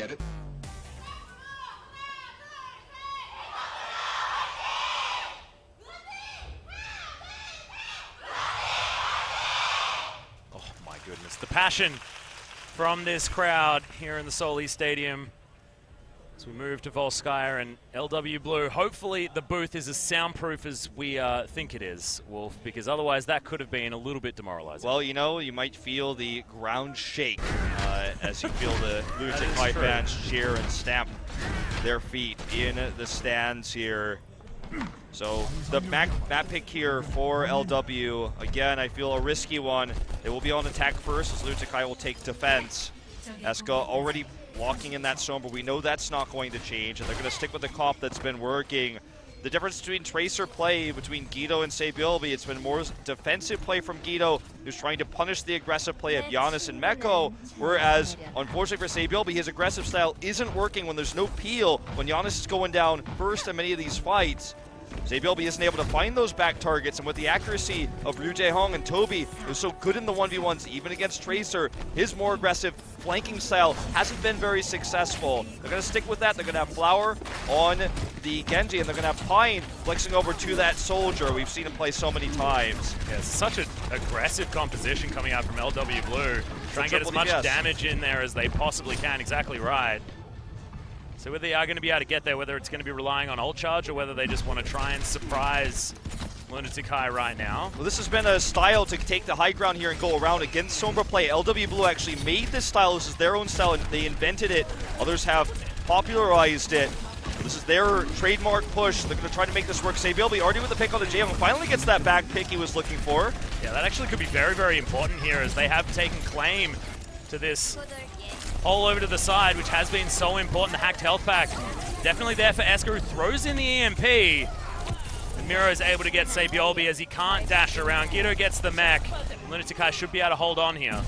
get it. Oh my goodness, the passion from this crowd here in the Soli Stadium. As we move to Volskaya and LW Blue, hopefully the booth is as soundproof as we think it is, Wolf, because otherwise that could have been a little bit demoralizing. Well, you know, you might feel the ground shake as you feel the Lunatic-Hai fans cheer and stamp their feet in the stands here. So the map pick here for LW, again, I feel a risky one. They will be on attack first as Lunatic-Hai will take defense. Eska already walking in that zone, but we know that's not going to change, and they're going to stick with the comp that's been working. The difference between Tracer play between Guido and Sabilby, it's been more defensive play from Guido, who's trying to punish the aggressive play of Giannis and Meko, whereas, unfortunately for Sabilby, his aggressive style isn't working when there's no peel, when Giannis is going down first in many of these fights. Sabilby isn't able to find those back targets, and with the accuracy of Ryu Jae-hong and Toby, who's so good in the 1v1s, even against Tracer, his more aggressive flanking style hasn't been very successful. They're going to stick with that. They're going to have Flower on the Genji, and they're going to have Pine flexing over to that Soldier. We've seen him play so many times. Yeah, it's such an aggressive composition coming out from LW Blue. Try and get as much damage in there as they possibly can. Exactly right. So whether they are going to be able to get there, whether it's going to be relying on ult charge or whether they just want to try and surprise Lunatic-Hai right now. Well, this has been a style to take the high ground here and go around against Sombra play. LW Blue actually made this style. This is their own style, and they invented it. Others have popularized it. This is their trademark push. They're going to try to make this work. Sabilby already with the pick on the Jae-hong finally gets that back pick he was looking for. Yeah, that actually could be very, very important here as they have taken claim to this all over to the side, which has been so important. The hacked health pack definitely there for Eska, who throws in the EMP. And Miro is able to get Sabilby as he can't dash around. Guido gets the mech. Lunatic-Hai should be able to hold on here.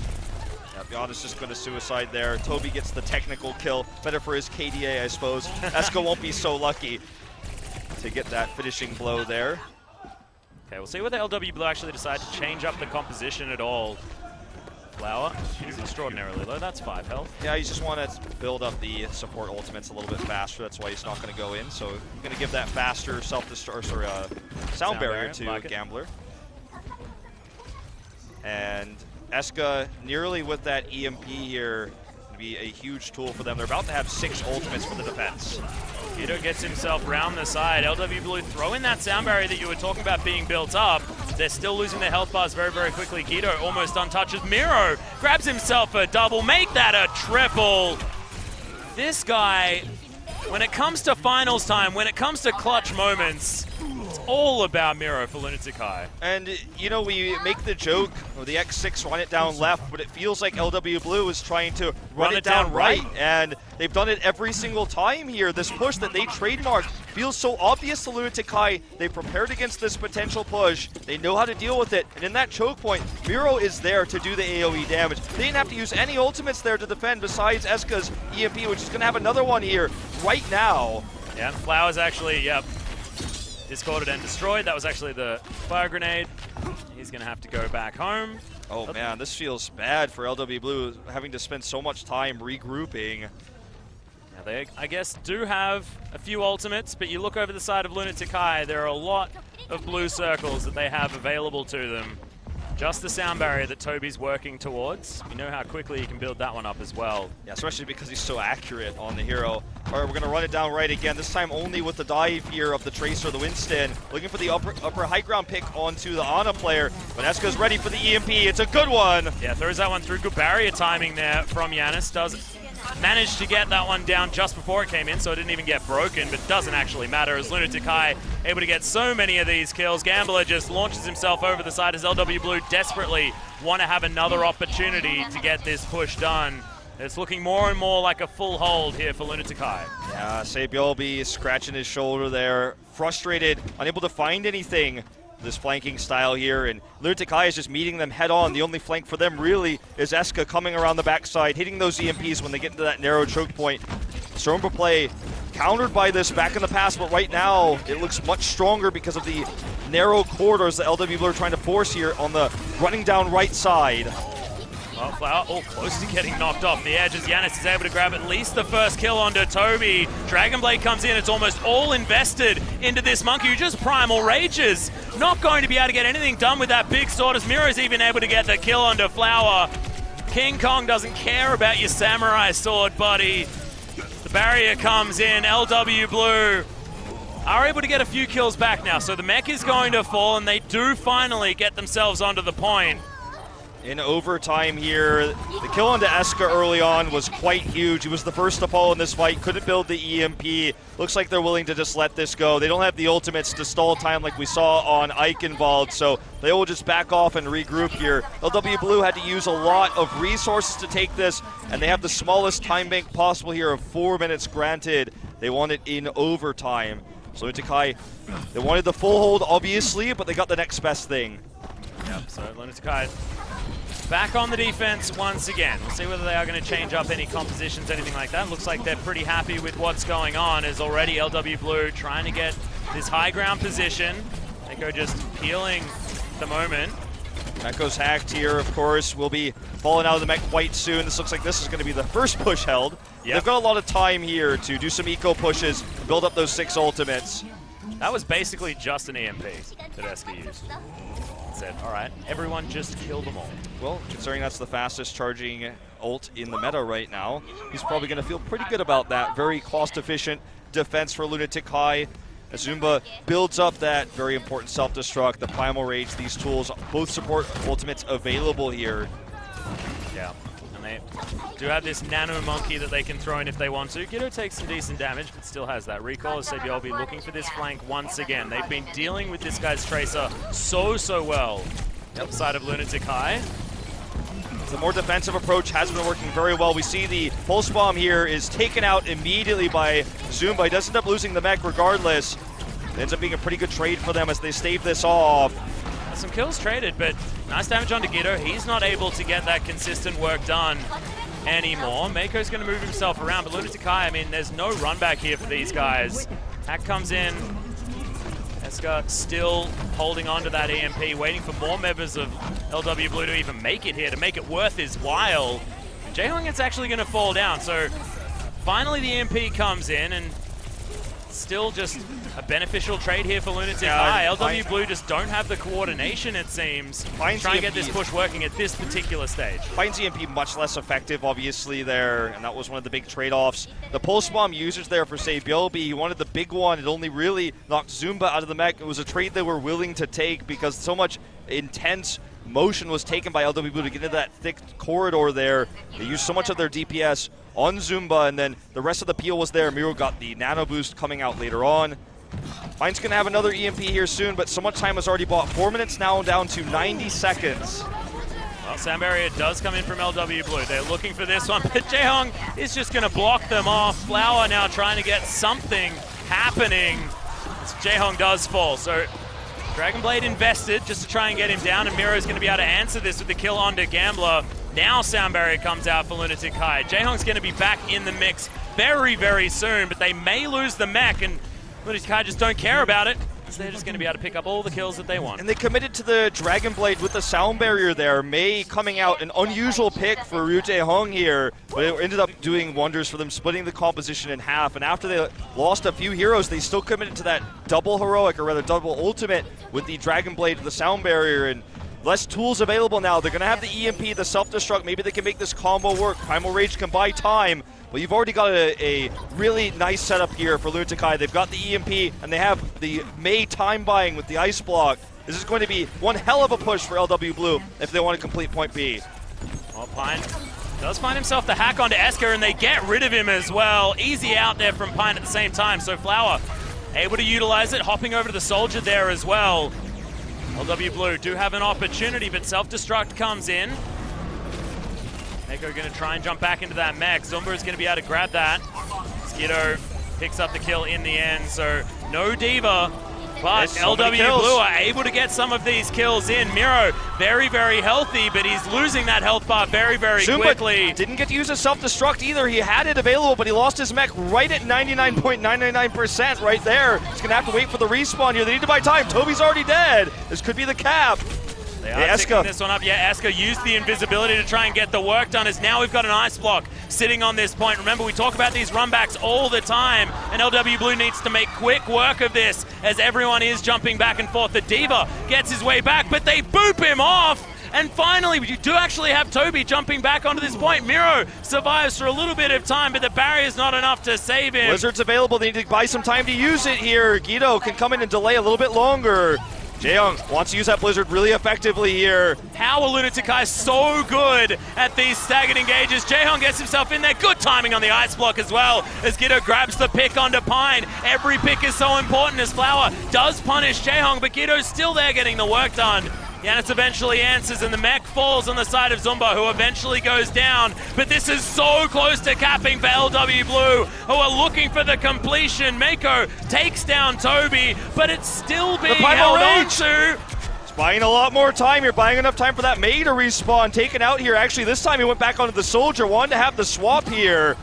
Yep, Giannis just going to suicide there. Toby gets the technical kill. Better for his KDA, I suppose. Eska won't be so lucky to get that finishing blow there. Okay, we'll see whether LW Blue actually decide to change up the composition at all. Flower, he's extraordinarily low. That's 5 health. Yeah, you just want to build up the support ultimates a little bit faster. That's why he's not going to go in. So you're going to give that faster sound barrier to Gambler. And Eska nearly with that EMP here would be a huge tool for them. They're about to have 6 ultimates for the defense. Guido gets himself round the side. LW Blue throw in that sound barrier that you were talking about being built up. They're still losing their health bars very, very quickly. Guido almost untouches. Miro grabs himself a double. Make that a triple. This guy, when it comes to finals time, when it comes to clutch moments, it's all about Miro for Lunatic-Hai. And, you know, we make the joke, or the X6 run it down left, but it feels like LW Blue is trying to run it down right. And they've done it every single time here. This push that they trademarked feels so obvious to Lunatic-Hai. They prepared against this potential push. They know how to deal with it. And in that choke point, Miro is there to do the AoE damage. They didn't have to use any ultimates there to defend besides Eska's EMP, which is going to have another one here right now. Yeah, Flowers actually, yep, discorded and destroyed. That was actually the fire grenade. He's going to have to go back home. Oh man, this feels bad for LW Blue, having to spend so much time regrouping. Now they, I guess, do have a few ultimates, but you look over the side of Lunatic-Hai, there are a lot of blue circles that they have available to them. Just the sound barrier that Toby's working towards. You know how quickly he can build that one up as well. Yeah, especially because he's so accurate on the hero. All right, we're going to run it down right again, this time only with the dive here of the Tracer, the Winston. Looking for the upper high ground pick onto the Ana player. But Eska's ready for the EMP. It's a good one. Yeah, throws that one through. Good barrier timing there from Giannis. Does manage to get that one down just before it came in, so it didn't even get broken, but doesn't actually matter as Lunatic-Hai able to get so many of these kills. Gambler just launches himself over the side as LW Blue desperately want to have another opportunity to get this push done. It's looking more and more like a full hold here for Lunatic-Hai. Yeah, Sabilby scratching his shoulder there, frustrated, unable to find anything. This flanking style here, and Lunatic-Hai is just meeting them head on. The only flank for them really is Eska coming around the backside, hitting those EMPs when they get into that narrow choke point. Sombra play countered by this back in the past, but right now it looks much stronger because of the narrow corridors that LW Blue are trying to force here on the running down right side. Oh, Flower, close to getting knocked off the edge as Yanis is able to grab at least the first kill onto Toby. Dragonblade comes in, it's almost all invested into this Monkey who just primal rages. Not going to be able to get anything done with that big sword as Miro's even able to get the kill onto Flower. King Kong doesn't care about your samurai sword, buddy. The barrier comes in, LW Blue are able to get a few kills back now, so the mech is going to fall and they do finally get themselves onto the point. In overtime here, the kill onto Eska early on was quite huge. He was the first to fall in this fight, couldn't build the EMP. Looks like they're willing to just let this go. They don't have the ultimates to stall time like we saw on Ike involved, so they will just back off and regroup here. LW Blue had to use a lot of resources to take this, and they have the smallest time bank possible here of 4 minutes granted. They want it in overtime. So Lunatic-Hai, they wanted the full hold obviously, but they got the next best thing. Yep, so Lunatic-Hai back on the defense once again. We'll see whether they are going to change up any compositions, anything like that. Looks like they're pretty happy with what's going on, as already LW Blue trying to get this high ground position. Echo just peeling the moment. Echo's hacked here, of course, will be falling out of the mech quite soon. This looks like this is going to be the first push held. Yep. They've got a lot of time here to do some eco pushes, build up those 6 ultimates. That was basically just an EMP that Eska used. Said, all right, everyone just kill them all. Well, considering that's the fastest charging ult in the meta right now, he's probably going to feel pretty good about that. Very cost-efficient defense for Lunatic-Hai. Azumba builds up that very important self-destruct, the Primal Rage. These tools both support ultimates available here. Yeah, and they do have this Nano Monkey that they can throw in if they want to. Giddo takes some decent damage, but still has that recall. As Sebio will be looking for this flank once again. They've been dealing with this guy's Tracer so well. Outside of Lunatic-Hai. The more defensive approach has been working very well. We see the Pulse Bomb here is taken out immediately by Zumba. He does end up losing the mech regardless. It ends up being a pretty good trade for them as they stave this off. Some kills traded, but nice damage onto Giddo. He's not able to get that consistent work done anymore. Mako's going to move himself around, but Lunatic-Hai, I mean, there's no run back here for these guys. Hack comes in. Eska still holding on to that EMP, waiting for more members of LW Blue to even make it here, to make it worth his while. Jaehong is actually going to fall down, so finally the EMP comes in, and still just a beneficial trade here for Lunatic-Hai. LW Blue just don't have the coordination, it seems. Trying to get this push working at this particular stage. Finds EMP much less effective, obviously, there, and that was one of the big trade-offs. The Pulse Bomb users there for, say, Bilby, he wanted the big one. It only really knocked Zumba out of the mech. It was a trade they were willing to take because so much intense motion was taken by LW Blue to get into that thick corridor there. They used so much of their DPS on Zumba, and then the rest of the peel was there. Miro got the nano boost coming out later on. Fine's going to have another EMP here soon, but so much time was already bought. 4 minutes now down to 90 seconds. Well, Sound Barrier does come in from LW Blue. They're looking for this one, but Jaehong is just going to block them off. Flower now trying to get something happening. Jaehong does fall, so Dragonblade invested just to try and get him down, and Miro's going to be able to answer this with the kill onto Gambler. Now Sound Barrier comes out for Lunatic-Hai. Jaehong's going to be back in the mix very soon, but they may lose the mech, and Lunatic-Hai just don't care about it, because they're just going to be able to pick up all the kills that they want. And they committed to the Dragonblade with the Sound Barrier there. Mei coming out, an unusual pick for Ryu Jaehong here, but it ended up doing wonders for them, splitting the composition in half. And after they lost a few heroes, they still committed to that double heroic, or rather double ultimate, with the Dragonblade, the Sound Barrier, and less tools available now. They're going to have the EMP, the self-destruct. Maybe they can make this combo work. Primal Rage can buy time. But you've already got a really nice setup here for Lunatic-Hai. They've got the EMP, and they have the Mei time buying with the Ice Block. This is going to be one hell of a push for LW Blue if they want to complete point B. Well, Pine does find himself the hack onto Eska, and they get rid of him as well. Easy out there from Pine at the same time. So Flower able to utilize it, hopping over to the Soldier there as well. LW Blue do have an opportunity, but self-destruct comes in. Echo going to try and jump back into that mech. Zumba is going to be able to grab that. Skiddo picks up the kill in the end, so no Diva. But LW Blue are able to get some of these kills in. Miro, very healthy, but he's losing that health bar very quickly. Didn't get to use a self-destruct either. He had it available, but he lost his mech right at 99.999% right there. He's going to have to wait for the respawn here. They need to buy time. Toby's already dead. This could be the cap. They are picking this one up. Yeah, Eska used the invisibility to try and get the work done, as now we've got an ice block sitting on this point. Remember, we talk about these runbacks all the time, and LW Blue needs to make quick work of this as everyone is jumping back and forth. The Diva gets his way back, but they boop him off. And finally, you do actually have Toby jumping back onto this point. Miro survives for a little bit of time, but the barrier's not enough to save him. Blizzard's available. They need to buy some time to use it here. Guido can come in and delay a little bit longer. Jaehyung wants to use that Blizzard really effectively here. How are Lunatic-Hai so good at these staggered engages? Jaehyung gets himself in there. Good timing on the ice block as well, as Guido grabs the pick onto Pine. Every pick is so important, as Flower does punish Jaehyung, but Guido's still there getting the work done. Yanis eventually answers, and the mech falls on the side of Zumba, who eventually goes down. But this is so close to capping for LW Blue, who are looking for the completion. Mako takes down Toby, but it's still being held on to. It's buying a lot more time. You're buying enough time for that Mei to respawn. Taken out here. Actually, this time he went back onto the Soldier. Wanted to have the swap here.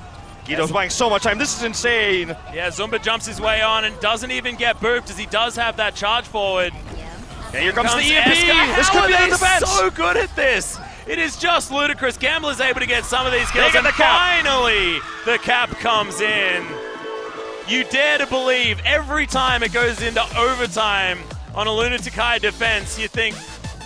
Guido's buying so much time. This is insane. Yeah, Zumba jumps his way on and doesn't even get booped, as he does have that charge forward. And here comes the EMP. This could be the defense. So good at this. It is just ludicrous. Gambler's able to get some of these kills, and finally the cap comes in. You dare to believe every time it goes into overtime on a Lunatic-Hai defense, you think,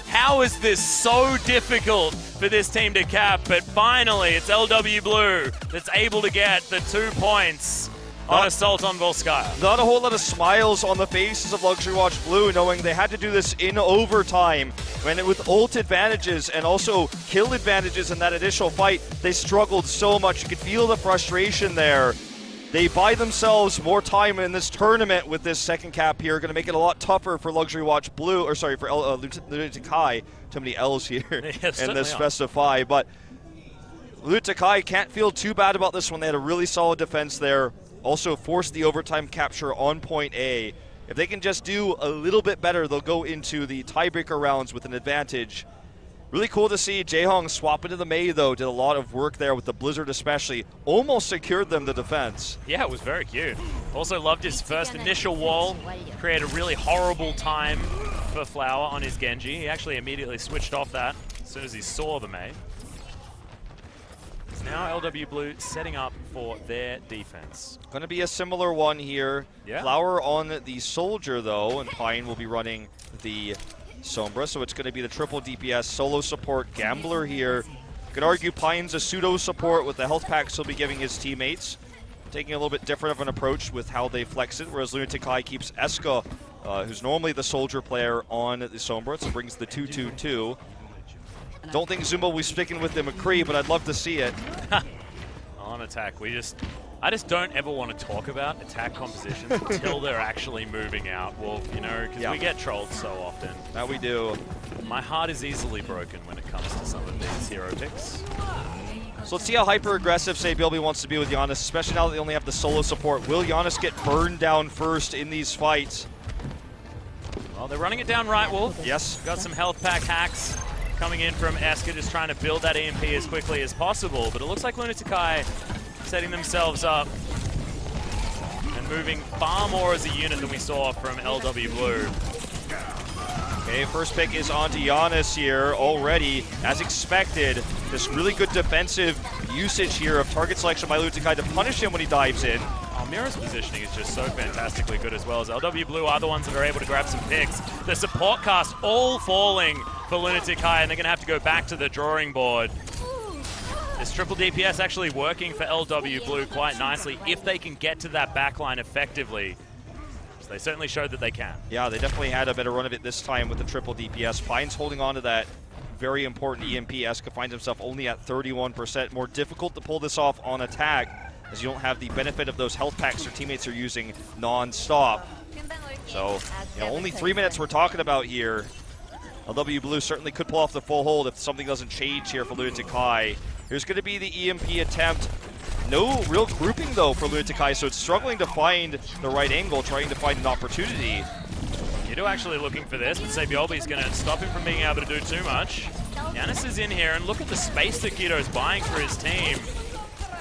how is this so difficult for this team to cap? But finally, it's LW Blue that's able to get the 2 points on Assault on Volskaya. Not a whole lot of smiles on the faces of Luxury Watch Blue, knowing they had to do this in overtime. And with ult advantages and also kill advantages in that initial fight, they struggled so much. You could feel the frustration there. They buy themselves more time in this tournament with this second cap here. Going to make it a lot tougher for Luxury Watch Blue, or sorry, for Lunatic-Hai. Too many L's here in this Specify. But Lunatic-Hai can't feel too bad about this one. They had a really solid defense there. Also forced the overtime capture on point A. If they can just do a little bit better, they'll go into the tiebreaker rounds with an advantage. Really cool to see Jaehyung swap into the Mei, though. Did a lot of work there with the Blizzard especially. Almost secured them the defense. Yeah, it was very cute. Also loved his first initial wall. Created a really horrible time for Flower on his Genji. He actually immediately switched off that as soon as he saw the Mei. Now LW Blue setting up for their defense. Going to be a similar one here. Yeah. Flower on the Soldier, though, and Pine will be running the Sombra, so it's going to be the triple DPS solo support Gambler here. Could argue Pine's a pseudo support with the health packs he'll be giving his teammates. Taking a little bit different of an approach with how they flex it, whereas Lunatic-Hai keeps Eska, who's normally the Soldier player, on the Sombra, so brings the 2-2-2. Don't think Zumba will be sticking with the McCree, but I'd love to see it. On attack, I just don't ever want to talk about attack compositions until they're actually moving out. Well, you know, because we get trolled so often. That we do. My heart is easily broken when it comes to some of these hero picks. So let's see how hyper-aggressive, say, Bilby wants to be with Giannis, especially now that they only have the solo support. Will Giannis get burned down first in these fights? Well, they're running it down right, Wolf. Yes. Got some health pack hacks coming in from Eska, just trying to build that EMP as quickly as possible. But it looks like Lunatic-Hai setting themselves up and moving far more as a unit than we saw from LW Blue. Okay, first pick is onto Giannis here already. As expected, this really good defensive usage here of target selection by Lunatic-Hai to punish him when he dives in. Mira's positioning is just so fantastically good as well, as LW Blue are the ones that are able to grab some picks. The support cast all falling for Lunatic-Hai, and they're going to have to go back to the drawing board. This triple DPS actually working for LW Blue quite nicely if they can get to that backline effectively. So they certainly showed that they can. Yeah, they definitely had a better run of it this time with the triple DPS. Pine's holding on to that very important EMP. Eska finds himself only at 31%. More difficult to pull this off on attack, as you don't have the benefit of those health packs your teammates are using non-stop. So, you know, only 3 minutes we're talking about here. LW Blue certainly could pull off the full hold if something doesn't change here for Lunatic-Hai. Here's going to be the EMP attempt. No real grouping, though, for Lunatic-Hai, so it's struggling to find the right angle, trying to find an opportunity. Guido actually looking for this, but Sabiolbi's going to stop him from being able to do too much. Giannis is in here, and look at the space that Guido's buying for his team.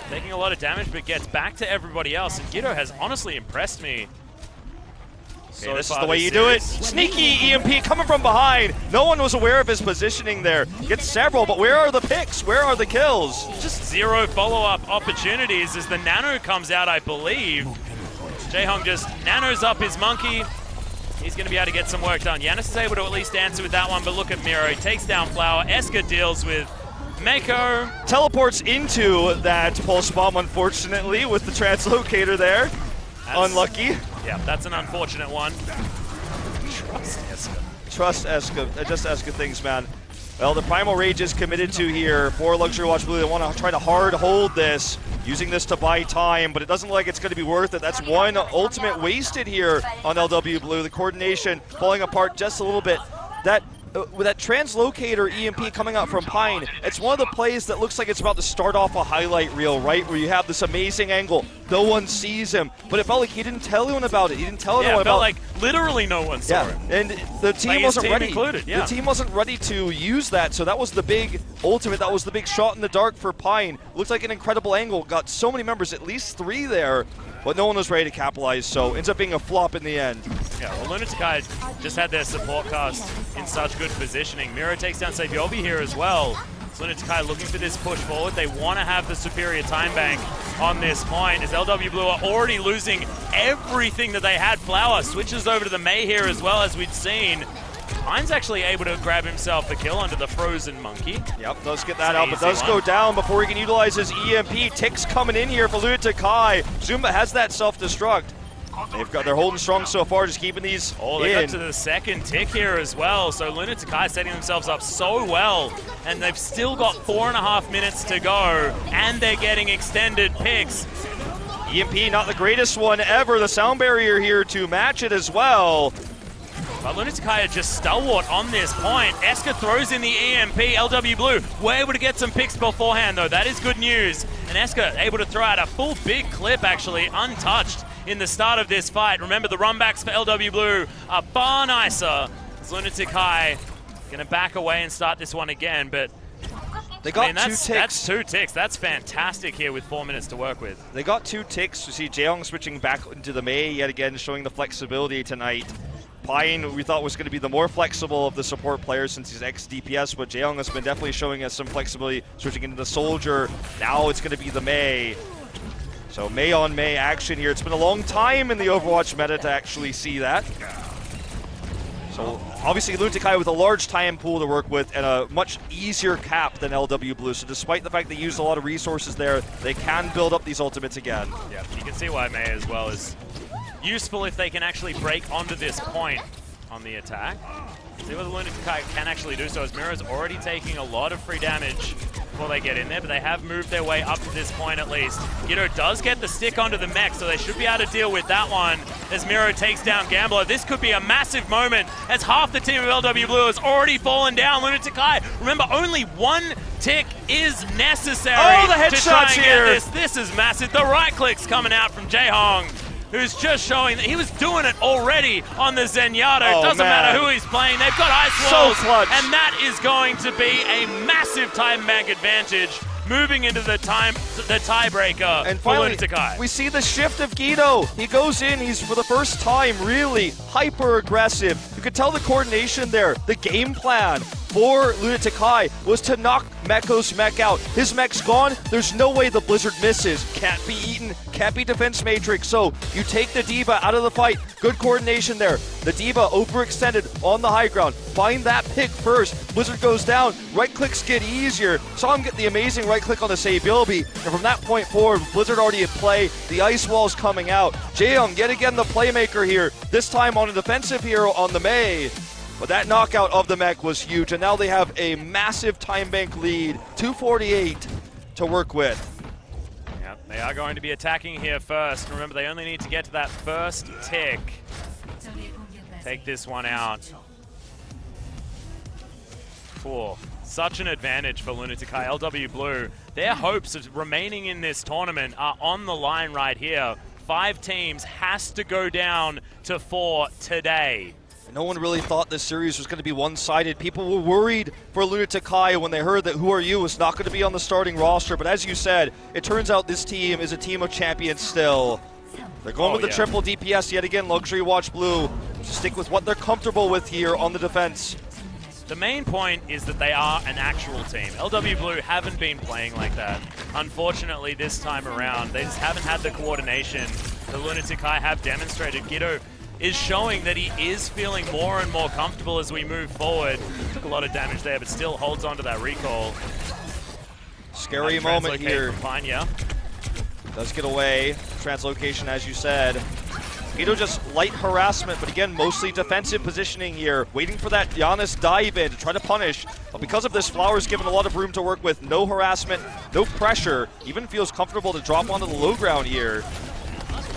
Taking a lot of damage, but gets back to everybody else, and Guido has honestly impressed me Okay, this is the way you do it. Sneaky EMP coming from behind. No one was aware of his positioning there. Gets several, but where are the picks? Where are the kills? Just zero follow-up opportunities as the nano comes out, I believe. Jaehong just nanos up his monkey. He's going to be able to get some work done. Giannis is able to at least answer with that one, but look at Miro. He takes down Flower. Eska deals with Mako. Teleports into that pulse bomb, unfortunately, with the translocator there. Unlucky. Yeah, that's an unfortunate one. Trust Eska. Trust Eska. Just Eska things, man. Well, the Primal Rage is committed to here for Luxury Watch Blue. They want to try to hard hold this, using this to buy time, but it doesn't look like it's going to be worth it. That's one ultimate wasted here on LW Blue. The coordination falling apart just a little bit. With that translocator EMP coming out from Pine, it's one of the plays that looks like it's about to start off a highlight reel, right? Where you have this amazing angle. No one sees him, but it felt like he didn't tell anyone about it. He didn't tell anyone about it. Yeah, it felt like literally no one saw him. And the team wasn't ready. Included, yeah. The team wasn't ready to use that, so that was the big ultimate. That was the big shot in the dark for Pine. Looked like an incredible angle. Got so many members, at least 3 there, but no one was ready to capitalize, so ends up being a flop in the end. Yeah, well, Lunatic-Hai just had their support cast in such good positioning. Miro takes down Saviobi here as well. So Lunatic-Hai looking for this push forward. They want to have the superior time bank on this point, as LW Blue are already losing everything that they had. Flower switches over to the Mei here as well, as we'd seen. Pine's actually able to grab himself the kill under the frozen monkey. Yep, does get that out, but does go down before he can utilize his EMP. Ticks coming in here for Lunatic-Hai. Zumba has that self-destruct. They're holding strong so far, just keeping these they got to the second tick here as well. So Lunatic-Hai setting themselves up so well, and they've still got 4.5 minutes to go, and they're getting extended picks. EMP, not the greatest one ever. The sound barrier here to match it as well. But Lunatic-Hai are just stalwart on this point. Eska throws in the EMP. LW Blue were able to get some picks beforehand, though. That is good news. And Eska able to throw out a full big clip, actually, untouched in the start of this fight. Remember, the runbacks for LW Blue are far nicer. As Lunatic-Hai going to back away and start this one again, but they got 2 ticks. That's 2 ticks. That's fantastic here with 4 minutes to work with. They got 2 ticks. You see Jaehong switching back into the Mei yet again, showing the flexibility tonight. Pine, we thought, was going to be the more flexible of the support players since he's ex-DPS, but Jaehong has been definitely showing us some flexibility, switching into the Soldier. Now it's going to be the Mei. So Mei on Mei action here. It's been a long time in the Overwatch meta to actually see that. So obviously Lunatic-Hai with a large time pool to work with and a much easier cap than LW Blue. So despite the fact they used a lot of resources there, they can build up these ultimates again. Yeah, you can see why Mei as well is useful if they can actually break onto this point on the attack. See what the Lunatic-Hai can actually do. So as Miro's already taking a lot of free damage before they get in there, but they have moved their way up to this point at least. Giddo does get the stick onto the mech, so they should be able to deal with that one as Miro takes down Gambler. This could be a massive moment as half the team of LW Blue has already fallen down. Lunatic-Hai, remember, only 1 tick is necessary the to try and here. get this. This is massive. The right click's coming out from Jaehong, who's just showing that he was doing it already on the Zenyatta. It doesn't matter who he's playing. They've got ice walls, and that is going to be a massive time bank advantage moving into the tiebreaker. And finally, for Lunatic-Hai. we see the shift of Guido. He goes in, he's for the first time really hyper aggressive. You could tell the coordination there, the game plan for Lunatic-Hai was to knock Meko's mech out. His mech's gone, there's no way the Blizzard misses. Can't be eaten, can't be defense matrix, so you take the D.Va out of the fight. Good coordination there. The D.Va overextended on the high ground. Find that pick first. Blizzard goes down, right clicks get easier. Saw him get the amazing right click on the Saviobi, and from that point forward, Blizzard already at play. The ice wall's coming out. Jaehong, yet again the playmaker here, this time on a defensive hero on the Mei. But that knockout of the mech was huge, and now they have a massive time bank lead, 248 to work with. Yep, they are going to be attacking here first. Remember, they only need to get to that first tick. Take this one out. Cool. Such an advantage for Lunatic-Hai. LW Blue, their hopes of remaining in this tournament are on the line right here. 5 teams has to go down to 4 today. No one really thought this series was going to be one-sided. People were worried for Lunatic-Hai when they heard that Who Are You was not going to be on the starting roster. But as you said, it turns out this team is a team of champions still. They're going with the triple DPS yet again. Luxury Watch Blue stick with what they're comfortable with here on the defense. The main point is that they are an actual team. LW Blue haven't been playing like that. Unfortunately, this time around, they just haven't had the coordination the Lunatic-Hai have demonstrated. Guido is showing that he is feeling more and more comfortable as we move forward. Took a lot of damage there, but still holds on to that recall. Scary moment here. Fine, yeah. Does get away. Translocation, as you said. Guido just light harassment, but again, mostly defensive positioning here. Waiting for that Giannis dive in to try to punish. But because of this, Flower's given a lot of room to work with. No harassment, no pressure. Even feels comfortable to drop onto the low ground here.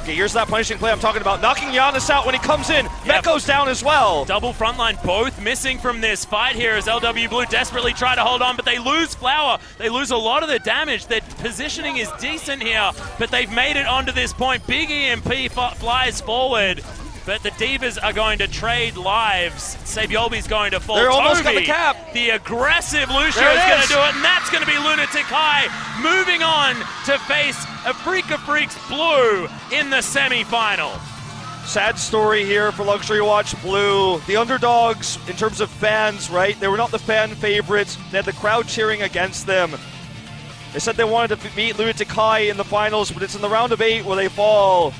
Okay, here's that punishing play I'm talking about. Knocking Giannis out when he comes in. Yep. Meko's down as well. Double frontline, both missing from this fight here as LW Blue desperately try to hold on, but they lose Flower. They lose a lot of the damage. Their positioning is decent here, but they've made it onto this point. Big EMP flies forward, but the Divas are going to trade lives. Saviolbi's going to fall. They're almost got the cap. The aggressive Lucio is going to do it, and that's going to be Lunatic-Hai moving on to face Afreeca Freecs Blue in the semi-final. Sad story here for Luxury Watch Blue. The underdogs in terms of fans, right? They were not the fan favorites. They had the crowd cheering against them. They said they wanted to meet Lunatic-Hai in the finals, but it's in the round of 8 where they fall.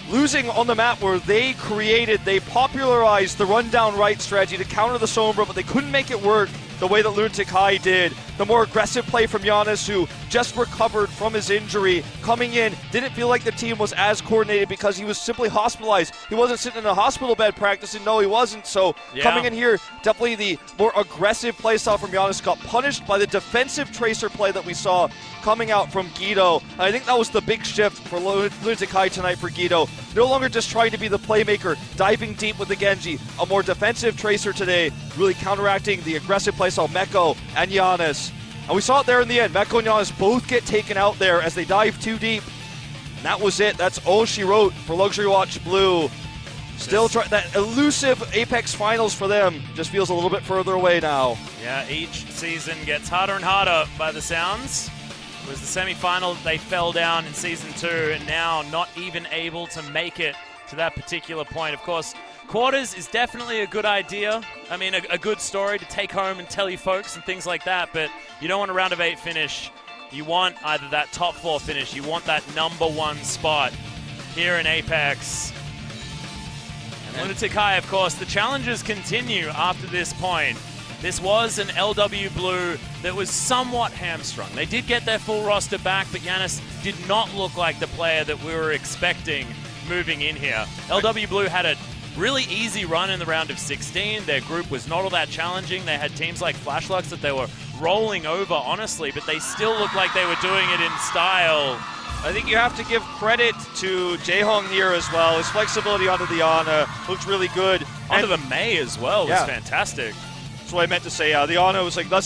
Losing on the map where they popularized the run-down right strategy to counter the Sombra, but they couldn't make it work the way that Lunatic-Hai did. The more aggressive play from Giannis, who just recovered from his injury, coming in, didn't feel like the team was as coordinated because he was simply hospitalized. He wasn't sitting in a hospital bed practicing. No, he wasn't. So coming in here, definitely the more aggressive play style from Giannis got punished by the defensive tracer play that we saw coming out from Guido. And I think that was the big shift for Lunatic-Hai tonight for Guido. No longer just trying to be the playmaker, diving deep with the Genji. A more defensive tracer today, really counteracting the aggressive play style Meko and Giannis. And we saw it there in the end. Meko and Giannis both get taken out there as they dive too deep. And that was it. That's all she wrote for Luxury Watch Blue. Still that elusive Apex Finals for them just feels a little bit further away now. Yeah, each season gets harder and harder by the sounds. It was the semi-final that they fell down in Season 2, and now not even able to make it to that particular point. Of course, quarters is definitely a good idea. I mean, a good story to take home and tell you folks and things like that, but you don't want a round of 8 finish. You want either that top 4 finish. You want that #1 spot here in Apex. And Lunatic-Hai, of course, the challenges continue after this point. This was an LW Blue that was somewhat hamstrung. They did get their full roster back, but Giannis did not look like the player that we were expecting moving in here. LW Blue had a really easy run in the round of 16. Their group was not all that challenging. They had teams like Flashlux that they were rolling over, honestly, but they still looked like they were doing it in style. I think you have to give credit to Jaehong here as well. His flexibility onto the Ana looked really good. Onto the Mei as well was fantastic. That's what I meant to say. The Ana was like, let's